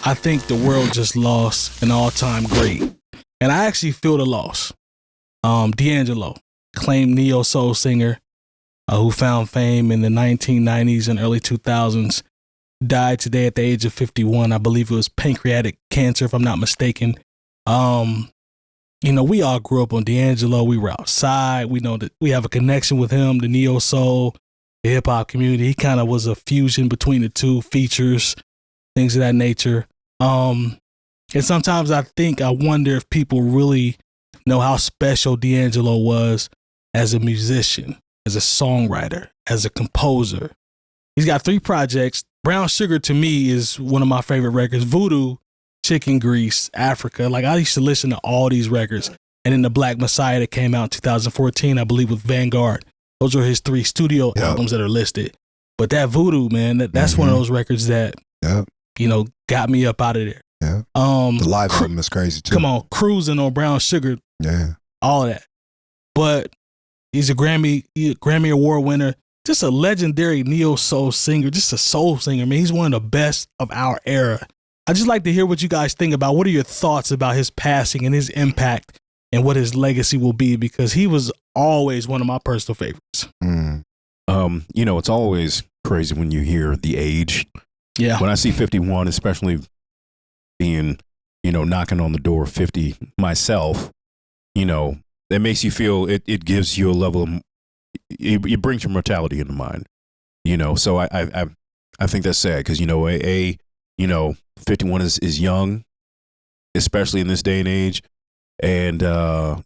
I think the world just lost an all-time great. And I actually feel the loss. D'Angelo, acclaimed neo-soul singer who found fame in the 1990s and early 2000s, died today at the age of 51. I believe it was pancreatic cancer, if I'm not mistaken. You know, we all grew up on D'Angelo. We were outside. We know that we have a connection with him, the neo-soul, the hip-hop community. He kind of was a fusion between the two, features, things of that nature. And sometimes I wonder if people really know how special D'Angelo was as a musician, as a songwriter, as a composer. He's got 3 projects. Brown Sugar, to me, is one of my favorite records. Voodoo, Chicken Grease, Africa. Like, I used to listen to all these records. And then the Black Messiah that came out in 2014, I believe, with Vanguard. Those are his 3 studio albums that are listed. But that Voodoo, man, that's one of those records that, you know, got me up out of there. Yeah. The live album is crazy, too. Come on, Cruising on Brown Sugar. Yeah. All of that. But he's a Grammy Award winner. Just a legendary neo-soul singer, just a soul singer. I mean, he's one of the best of our era. I'd just like to hear what you guys think about. What are your thoughts about his passing and his impact and what his legacy will be? Because he was always one of my personal favorites. You know, it's always crazy when you hear the age. Yeah. When I see 51, especially being, you know, knocking on the door of 50 myself, you know, that makes you feel, it gives you a level of, it brings your mortality into mind, you know. So I think that's sad because, you know, you know, 51 is young, especially in this day and age. And,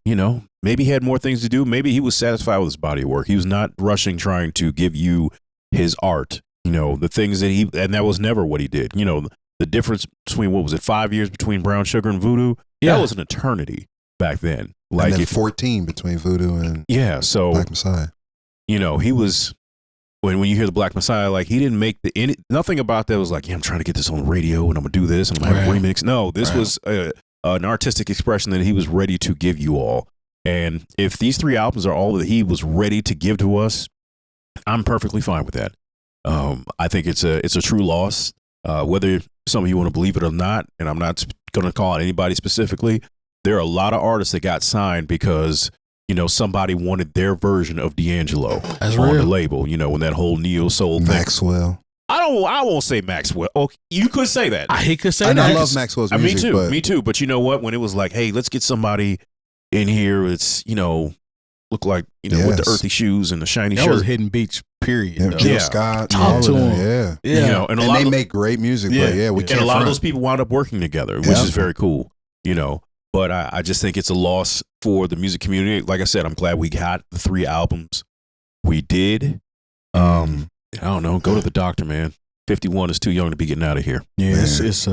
you know, maybe he had more things to do. Maybe he was satisfied with his body of work. He was not rushing, trying to give you his art, you know, the things that and that was never what he did. You know, the difference between, what was it, 5 years between Brown Sugar and Voodoo? Yeah. That was an eternity back then. Like, and then 14 between Voodoo and Black Messiah. You know, he was, when you hear the Black Messiah, like, he didn't make nothing about that was like, yeah, I'm trying to get this on the radio and I'm going to do this and I'm going to have a remix. No, this was an artistic expression that he was ready to give you all. And if these 3 albums are all that he was ready to give to us, I'm perfectly fine with that. I think it's a true loss, whether some of you want to believe it or not. And I'm not going to call out anybody specifically. There are a lot of artists that got signed because, you know, somebody wanted their version of D'Angelo on the label, you know, when that whole neo-soul thing. Maxwell. I won't say Maxwell. Oh, you could say that. He could say that. I love Maxwell's music. Me too. But you know what? When it was like, hey, let's get somebody in here, it's, you know, look like, you know, with the earthy shoes and the shiny shirt. That was Hidden Beach, period. Jill Scott. Talk to him. Yeah. You know, and they make great music, but we can't. And a lot of those people wound up working together, which is very cool, you know. But I just think it's a loss for the music community. Like I said, I'm glad we got the 3 albums. We did. I don't know. Go to the doctor, man. 51 is too young to be getting out of here. Yeah, it's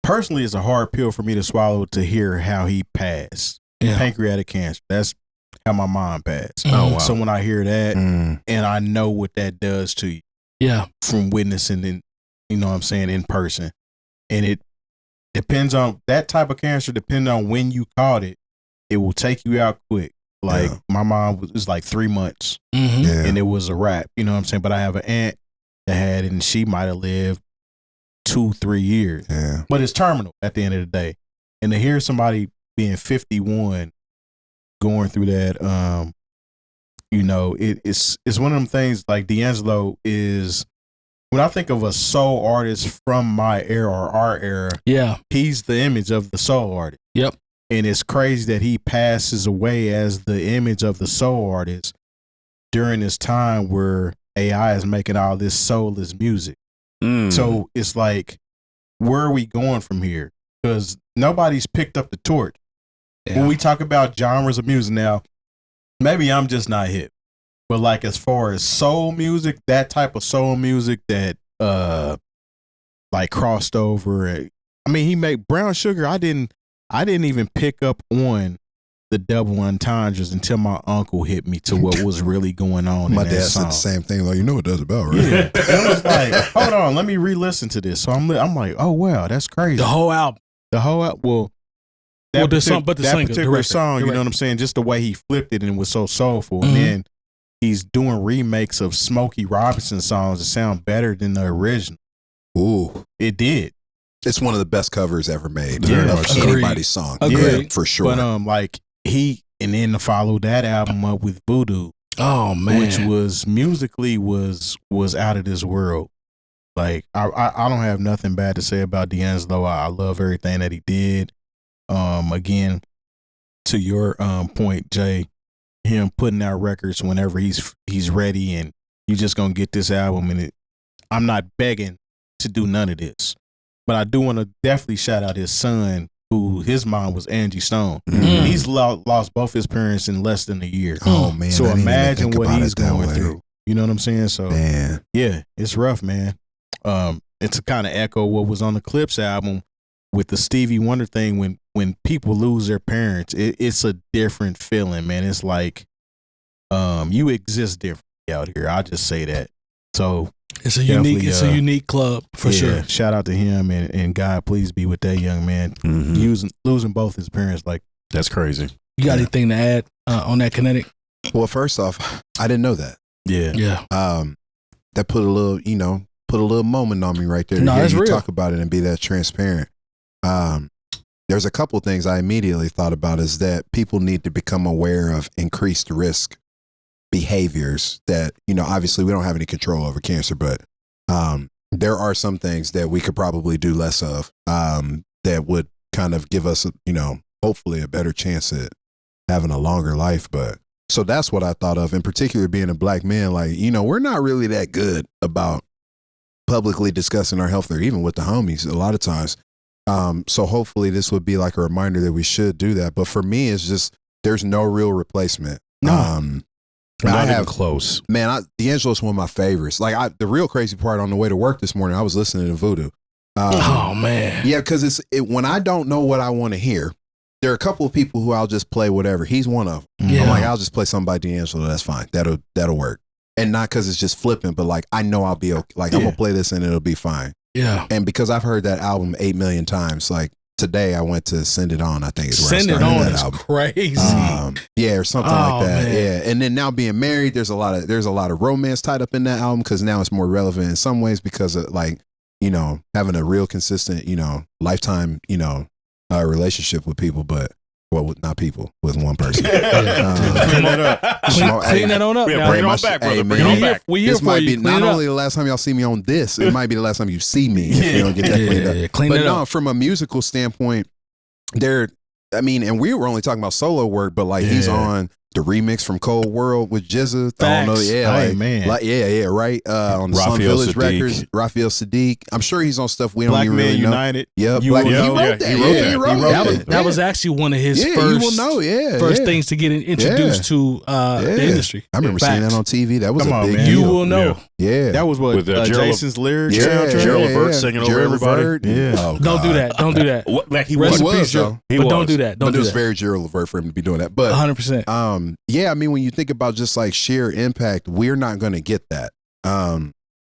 personally, it's a hard pill for me to swallow to hear how he passed. Yeah. Pancreatic cancer. That's how my mom passed. Oh, wow. So when I hear that, and I know what that does to you, from witnessing it, you know what I'm saying, in person, and it depends on that type of cancer. Depending on when you caught it, it will take you out quick. Like my mom was like 3 months, and it was a wrap. You know what I'm saying? But I have an aunt that had it, and she might have lived 2-3 years. Yeah. But it's terminal at the end of the day. And to hear somebody being 51 going through that, you know, it's one of them things. Like D'Angelo is, when I think of a soul artist from my era or our era, he's the image of the soul artist. Yep. And it's crazy that he passes away as the image of the soul artist during this time where AI is making all this soulless music. So it's like, where are we going from here? Because nobody's picked up the torch. When we talk about genres of music now, maybe I'm just not hip. But like, as far as soul music, that type of soul music that like crossed over. I mean, he made Brown Sugar. I didn't even pick up on the double entendres until my uncle hit me to what was really going on. My in that dad song. said the same thing. Like, you know what that's about, right? Yeah. And it was like, hold on, let me re-listen to this. So I'm like, oh wow, that's crazy. The whole album. Well, That particular song, you know what I'm saying? Just the way he flipped it and it was so soulful. And then he's doing remakes of Smokey Robinson songs that sound better than the original. Ooh. it did. It's one of the best covers ever made Yeah. of anybody's song. Agreed. Yeah, for sure. But like and then to follow that album up with Voodoo, Oh man, which was musically was out of this world. Like I don't have nothing bad to say about D'Angelo. I love everything that he did. Again, to your point, Jay, him putting out records whenever he's ready, and you just gonna get this album. And I'm not begging to do none of this, but I do want to definitely shout out his son, who his mom was Angie Stone. Mm. He's lost both his parents in less than a year. Oh man! So I didn't even imagine think what about he's it that going way. through. You know what I'm saying? So Man, yeah, it's rough, man. It's a kind of echo what was on the Clips album with the Stevie Wonder thing. When people lose their parents, it's a different feeling, man. It's like you exist differently out here. I'll just say that. So it's a unique club for sure. Shout out to him, and God, please be with that young man. Mm-hmm. Losing both his parents, like That's crazy. You got anything to add on that, Kinetik? well, first off, I didn't know that. Yeah. That put a little moment on me right there. No, to hear that's you real. talk about it and be that transparent. There's a couple things I immediately thought about is that people need to become aware of increased risk behaviors that, obviously we don't have any control over cancer, but there are some things that we could probably do less of that would kind of give us, hopefully a better chance at having a longer life. But so that's what I thought of, in particular being a black man. Like, we're not really that good about publicly discussing our health, or even with the homies a lot of times. So hopefully this would be like a reminder that we should do that. But for me, it's just, there's no real replacement. Not even close. Man, D'Angelo's one of my favorites. Like the real crazy part, on the way to work this morning, I was listening to Voodoo. Oh man. Yeah, because when I don't know what I want to hear, there are a couple of people who I'll just play whatever. He's one of them. Yeah. I'm like, I'll just play something by D'Angelo. That's fine. That'll work. And not because it's just flippant, but like, I know I'll be okay. Like, I'm going to play this and it'll be fine. Yeah. And because I've heard that album 8 million times, like today I went to Send It On, I think is where Send I It started On that is album. crazy. Yeah, or something like that. Man. Yeah. And then now being married, there's a lot of romance tied up in that album, because now it's more relevant in some ways because of like, having a real consistent, lifetime, relationship with people, but not people, with one person. Clean that on up. Yeah, now. bring it on back, brother. Hey, bring it man. on back. We here This for might you. be Clean not it up. only the last time y'all see me on this, it might be the last time you see me if you don't get that cleaned up. Yeah, clean But it no, up. from a musical standpoint, and we were only talking about solo work, but like he's on the remix from Cold World with Jizza. I don't know, Facts. yeah, Man. right. On the Slum Raphael Village Sadiq. Records, Raphael Sadiq. I'm sure he's on stuff we don't Black even Man really know. United. Yeah, You Black, will he know. wrote that. He wrote that. He wrote That that. was actually one of his Yeah, first. you will know. Yeah, first yeah. things to get introduced to the industry. I remember seeing that on TV. That was Come a on, big man. deal. You will know. Yeah, That was what With, Gerald- Jason's lyrics. yeah, soundtrack? Gerald Levert singing over Gerald everybody. Levert. Yeah. Oh, Don't do God. that. Don't do that. Like he Rest was. in was, peace, Joe. though. He But was. don't do that. Don't But it do was that. very Gerald Levert for him to be doing that. But 100%. yeah, I mean, when you think about just like sheer impact, we're not going to get that.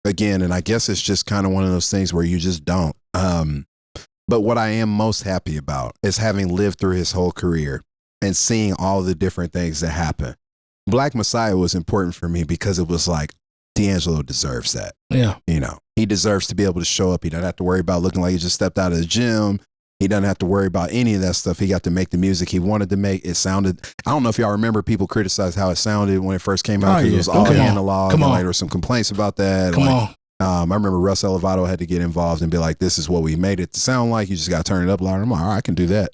Again, and I guess it's just kind of one of those things where you just don't. But what I am most happy about is having lived through his whole career and seeing all the different things that happen. Black Messiah was important for me because it was like, D'Angelo deserves that. Yeah. He deserves to be able to show up. He doesn't have to worry about looking like he just stepped out of the gym. He doesn't have to worry about any of that stuff. He got to make the music he wanted to make. It sounded, I don't know if y'all remember, people criticized how it sounded when it first came out, because it was all Come on. analog. Come and on. like, there were some complaints about that. Come Like, on. I remember Russ Elevato had to get involved and be like, this is what we made it to sound like. You just got to turn it up louder. I'm like, all right, I can do that.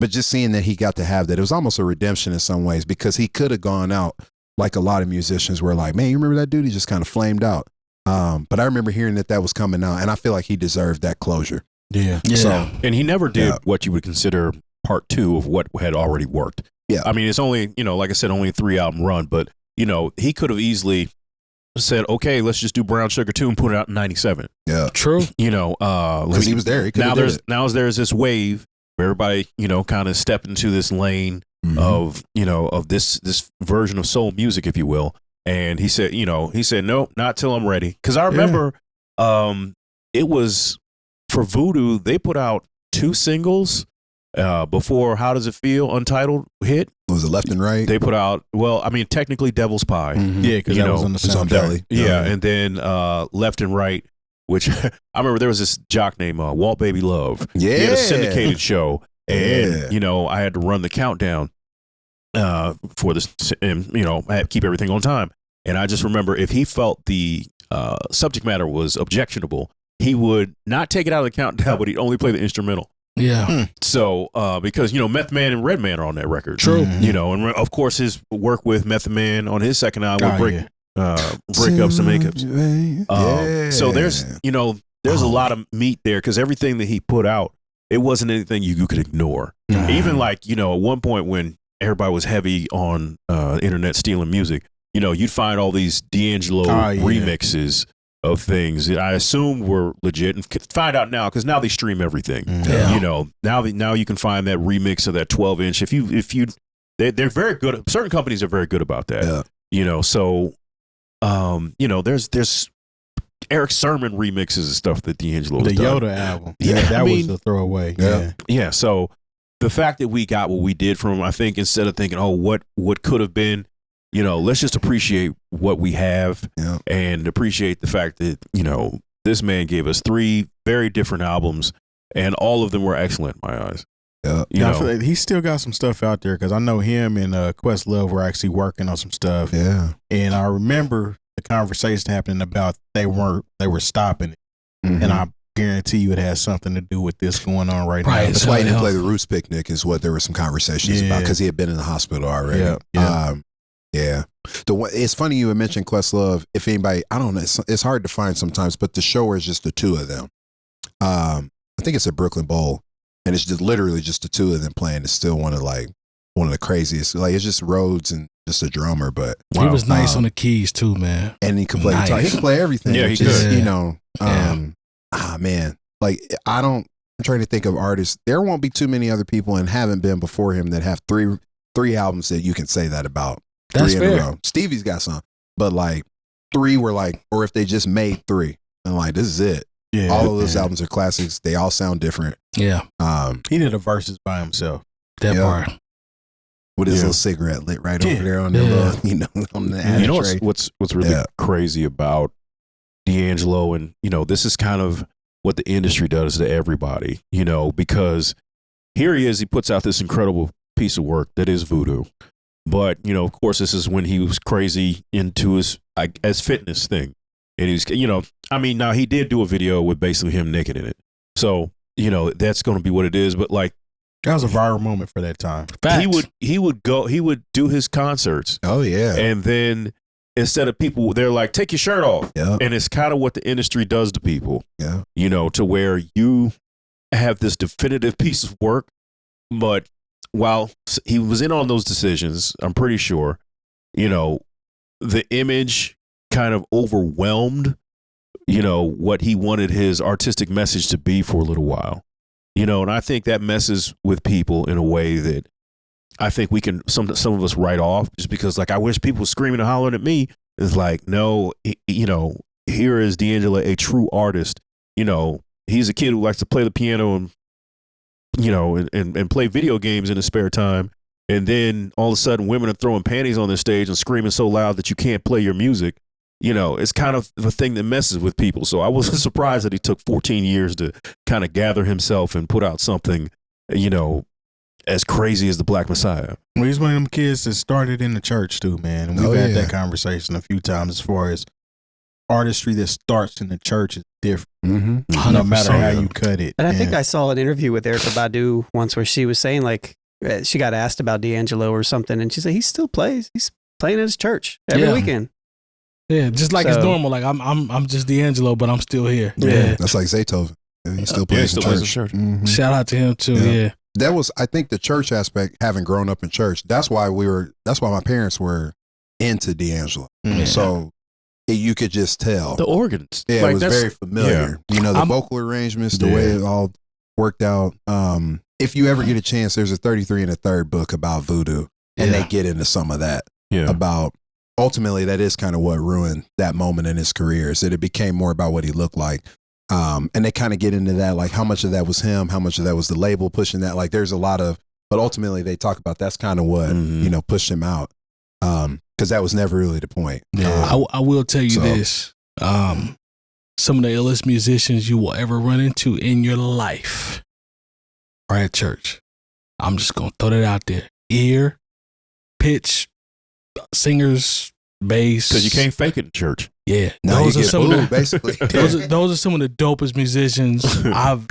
But just seeing that he got to have that, it was almost a redemption in some ways, because he could have gone out like a lot of musicians were like, man, you remember that dude? He just kind of flamed out. But I remember hearing that was coming out, and I feel like he deserved that closure. Yeah. Yeah. So, And he never did Yeah. what you would consider part 2 of what had already worked. Yeah. I mean, it's only, like I said, only a 3-album run, but, he could have easily said, okay, let's just do Brown Sugar 2 and put it out in 97. yeah. True. Because he was there. He could have did it. There's this wave where everybody, kind of stepped into this lane Mhm. of this version of soul music, if you will. And he said, no, not till I'm ready. Because I remember it was for Voodoo, they put out 2 singles before How Does It Feel Untitled hit. Was it Left and Right? They put out, technically Devil's Pie. Mhm. Yeah, because that was on the It's on soundtrack. Belly. Yeah, and then Left and Right. which I remember there was this jock named Walt Baby Love. Yeah. He had a syndicated show, and Yeah. you know, I had to run the countdown for this, and you know, I had to keep everything on time. And I just remember if he felt the subject matter was objectionable, he would not take it out of the countdown, but he'd only play the instrumental. Yeah. So, because, you know, Meth Man and Red Man are on that record. True. You know, and of course his work with Method Man on his second album would break breakups and makeups. So there's, you know, there's a lot of meat there because everything that he put out, it wasn't anything you could ignore. Even like, you know, at one point when everybody was heavy on internet stealing music, you know, you'd find all these D'Angelo remixes of things that I assume were legit, and find out now because now they stream everything. You know, now you can find that remix of that 12-inch. If you, they're very good. Certain companies are very good about that. Yeah. You know, so you know, there's Eric Sermon remixes and stuff that D'Angelo the done. Yoda album. Yeah, that was a throwaway. Yeah. So the fact that we got what we did from him, I think instead of thinking, oh, what could have been, you know, let's just appreciate what we have and appreciate the fact that, you know, this man gave us 3 very different albums and all of them were excellent in my eyes. I feel like he's still got some stuff out there because I know him and Questlove were actually working on some stuff. Yeah. And I remember the conversation happening about they were stopping it. And I guarantee you it has something to do with this going on right now. That's why he didn't play the Roots Picnic is what there were some conversations about because he had been in the hospital already. Yeah. It's funny you had mentioned Questlove. If anybody, I don't know, it's hard to find sometimes, but the show is just the 2 of them. I think it's at Brooklyn Bowl, and it's just literally just the 2 of them playing. It's still one of the craziest. Like it's just Rhodes and just a drummer, but he was nice on the keys too, man. And he could play guitar. He could play everything. Yeah, he could. You know, man, like I'm trying to think of artists. There won't be too many other people and haven't been before him that have three albums that you can say that about. That's 3 in a fair. row. Stevie's got some, but like 3 were like, or if they just made 3 and like, this is it. Yeah, all of those albums are classics. They all sound different. Yeah. He did a verses by himself. That part. With his little cigarette lit right over there on the little, you know, on the ashtray. You know what's really crazy about D'Angelo, and you know, this is kind of what the industry does to everybody, you know, because here he is, he puts out this incredible piece of work that is Voodoo. But, you know, of course, this is when he was crazy into his fitness thing. And he's, you know, I mean, now he did do a video with basically him naked in it. So, you know, that's going to be what it is. But like, that was a viral moment for that time. Facts. He would do his concerts. Oh, yeah. And then instead of people, they're like, take your shirt off. Yeah. And it's kind of what the industry does to people. Yeah. You know, to where you have this definitive piece of work, but while he was in on those decisions, I'm pretty sure, you know, the image kind of overwhelmed, you know, what he wanted his artistic message to be for a little while, you know, and I think that messes with people in a way that I think we can, some of us write off just because like, I wish people were screaming and hollering at me. It's like, no, you know, here is D'Angelo, a true artist. You know, he's a kid who likes to play the piano and, you know, and play video games in his spare time. And then all of a sudden women are throwing panties on the stage and screaming so loud that you can't play your music. You know, it's kind of a thing that messes with people. So I wasn't surprised that he took 14 years to kind of gather himself and put out something, you know, as crazy as the Black Messiah. Well, he's one of them kids that started in the church too, man. And we've had that conversation a few times as far as artistry that starts in the church is different. No matter how you cut it. And I think I saw an interview with Erykah Badu once where she was saying like, she got asked about D'Angelo or something, and she said he still plays. He's playing at his church every weekend. Yeah, just like it's normal. Like I'm just D'Angelo, but I'm still here. Yeah, that's like Zaytoven. He still plays in church. Shout out to him too. Yeah. That was, I think, the church aspect. Having grown up in church, that's why my parents were into D'Angelo. So you could just tell the organs. Yeah, like, it was very familiar. You know, the vocal arrangements, the way it all worked out. If you ever get a chance, there's a 33 and a third book about voodoo, and they get into some of that. About ultimately that is kind of what ruined that moment in his career, is that it became more about what he looked like. And they kind of get into that, like how much of that was him, how much of that was the label pushing that. Like there's a lot of, but ultimately they talk about that's kind of what, you know, pushed him out. Because that was never really the point. I will tell you this. some of the illest musicians you will ever run into in your life are at church. I'm just going to throw that out there. Ear, pitch, singers, bass. Because you can't fake it in church. Yeah. Now you Those are get some booed, of the, basically. those are some of the dopest musicians I've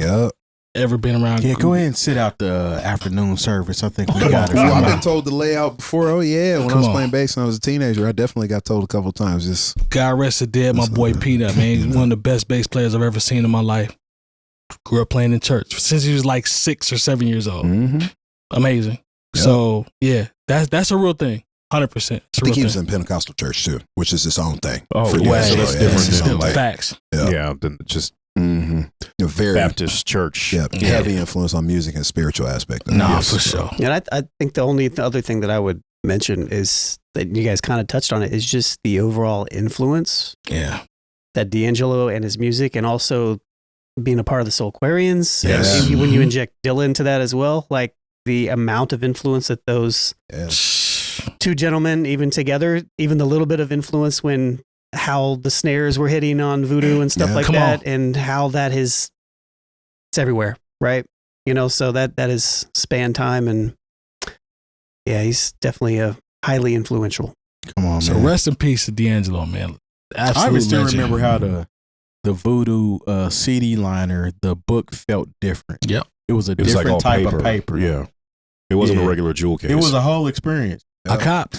ever been around. Yeah, go ahead and sit out the afternoon service. I think we Come got on. it. I've been told the layout before. Oh yeah, when I Come was on. playing bass when I was a teenager, I definitely got told a couple times. Just God rest the dead, my boy Peanut, man. He's one of the best bass players I've ever seen in my life. Grew up playing in church since he was like 6 or 7 years old. Amazing. Yep. So yeah, that's a real thing. 100%. I think he was in Pentecostal church too, which is its own thing. Oh, For yeah, years. so that's Yeah, different it's its than own thing. Facts. Yeah, then just Very Baptist church. heavy influence on music and spiritual aspect. of it. Nah, Yes. for sure. And I think the only other thing that I would mention is that you guys kind of touched on it is just the overall influence Yeah. that D'Angelo and his music, and also being a part of the Soulquarians. Yes. And when you inject Dilla into that as well, like the amount of influence that those Yeah. two gentlemen, even together, even the little bit of influence when how the snares were hitting on voodoo and stuff Yeah. like Come that, on. and how that is, it's everywhere, right? You know, so that is span time, and yeah, he's definitely a highly influential. Come on, So man. rest in peace to D'Angelo, man. Absolute I even still legend. remember how the voodoo CD liner, the book felt different. Yep. It was a It was like different all type paper. of paper. Yeah. It wasn't Yeah. a regular jewel case. It was a whole experience. I cop.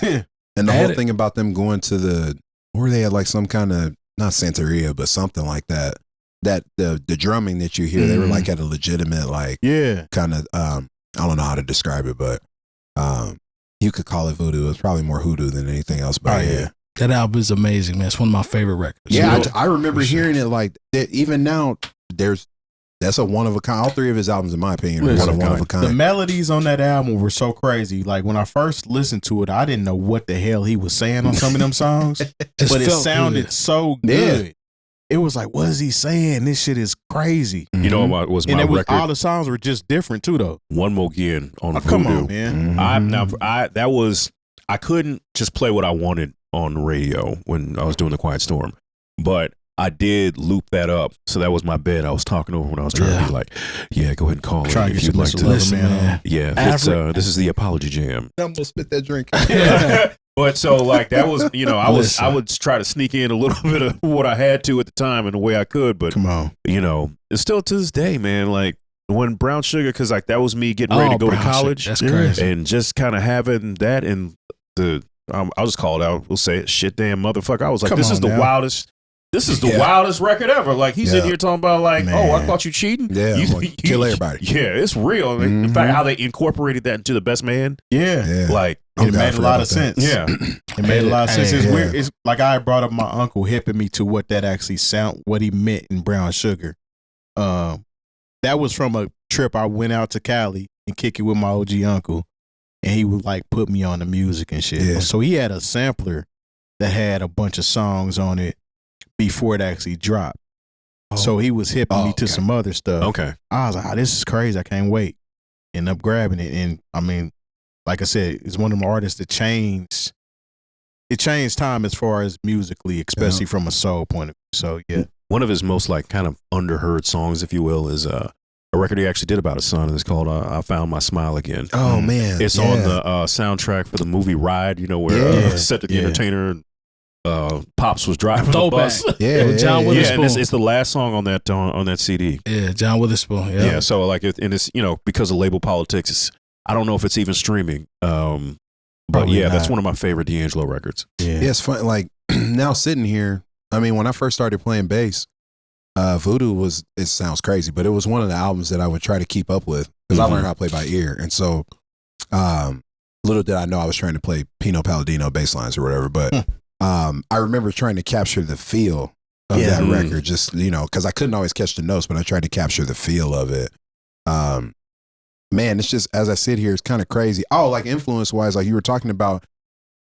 And the Had whole it. thing about them going to the, where they had like some kind of, not Santeria, but something like that. That the drumming that you hear, they were like at a legitimate, like Yeah. kind of, I don't know how to describe it, but you could call it voodoo. It's probably more hoodoo than anything else. But Oh, yeah. yeah. That album is amazing, man. It's one of my favorite records. Yeah, You know? I remember For sure. hearing it like that. Even now, that's a one of a kind. All three of his albums, in my opinion, are Listen, one of a The kind. melodies on that album were so crazy. Like when I first listened to it, I didn't know what the hell he was saying on some of them songs, Just but it felt sounded good. so Yeah. good. It was like, what is he saying? This shit is crazy. You know what was And my it was record? all the songs were just different too, though. One More Again on Oh, Voodoo. come on, man. Mhm. I couldn't just play what I wanted on the radio when I was doing the Quiet Storm, but I did loop that up. So that was my bed I was talking over when I was trying to be like, yeah, go ahead and call Try it to if get you'd some like to. Mr. Lover Listen, Man man. on. Yeah, if it's, this is the Apology Jam. I'm gonna spit that drink. But so like that was, I Listen. would try to sneak in a little bit of what I had to at the time in the way I could, but Come on. it's still to this day, man. Like when Brown Sugar, because like that was me getting ready to go to Brown college. shit. That's crazy. And just kind of having that and I'll just call it out. We'll say it, shit damn motherfucker. I was like, Come this on is the now. wildest. This is the Yeah. wildest record ever. Like he's in Yeah. here talking about like, Man. oh, I thought you cheating. Yeah, You- like, kill everybody. Yeah, it's real. In Mhm. fact, how they incorporated that into the Best Man, Yeah. Yeah. like, Oh, It God, I made a forgot lot about of that. sense. yeah, It made a lot of sense. Hey, It's yeah. weird. It's like I brought up my uncle hipping me to what that actually what he meant in Brown Sugar. That was from a trip I went out to Cali and kick it with my OG uncle, and he would like put me on the music and shit. Yeah. So he had a sampler that had a bunch of songs on it before it actually dropped. So he was hipping me to okay. some other stuff. okay. I was like, oh, this is crazy. I can't wait. End up grabbing it. And I mean, like I said, it's one of them artists that changed time as far as musically, especially from a soul point of view. So yeah. One of his most like kind of underheard songs, if you will, is a record he actually did about his son, and it's called "I Found My Smile Again." Oh man, It's on the soundtrack for the movie Ride. Where Yeah. Cedric the Yeah. Entertainer, Pops was driving the Throwback. bus. Yeah, With John yeah, Yeah, Witherspoon. and it's the last song on that CD. Yeah, John Witherspoon. Yeah, Yeah. so like, and it's because of label politics, I don't know if it's even streaming. But Probably yeah, that's not. one of my favorite D'Angelo records. Yeah. Yeah, it's fun. Like now sitting here, I mean, when I first started playing bass, Voodoo it sounds crazy, but it was one of the albums that I would try to keep up with because I learned how to play by ear. And so, little did I know I was trying to play Pino Palladino bass lines or whatever. But I remember trying to capture the feel of Yeah. that record, just, because I couldn't always catch the notes, but I tried to capture the feel of it. Man, it's just, as I sit here, it's kind of crazy. Oh, like influence wise, like you were talking about,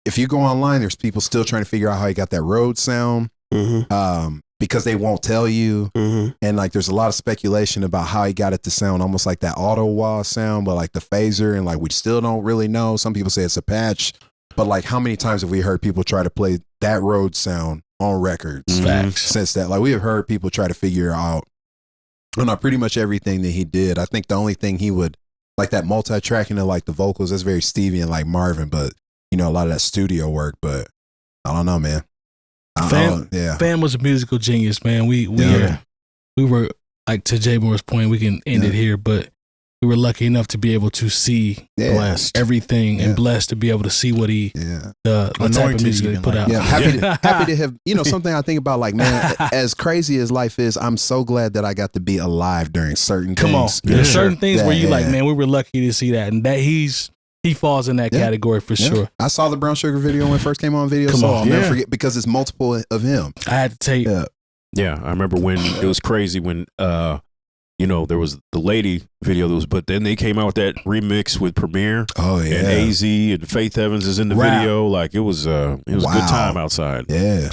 if you go online, there's people still trying to figure out how he got that Rhodes sound. Because they won't tell you. And like there's a lot of speculation about how he got it to sound almost like that auto wah sound, but like the phaser, and like we still don't really know. Some people say it's a patch, but like how many times have we heard people try to play that Rhodes sound on records. Facts. Since that, like we have heard people try to figure out, pretty much everything that he did. I think the only thing he would like that multi-tracking of like the vocals, that's very Stevie and like Marvin, but a lot of that studio work. But I don't know, man. Fam was a musical genius, man. We were like, to Jay Moore's point, we can end it here, but we were lucky enough to be able to see blessed everything and blessed to be able to see what he the type of music he put out. Yeah, happy to have something I think about, like, man, as crazy as life is, I'm so glad that I got to be alive during certain things. There's certain things where you like, man, we were lucky to see that, and that he falls in that category for sure. I saw the Brown Sugar video when it first came on video. I'll never forget, because it's multiple of him. I had to take. Yeah, I remember when it was crazy when there was the Lady video, but then they came out with that remix with Premier. Oh yeah, and AZ and Faith Evans is in the video. Like it was a good time outside. Yeah,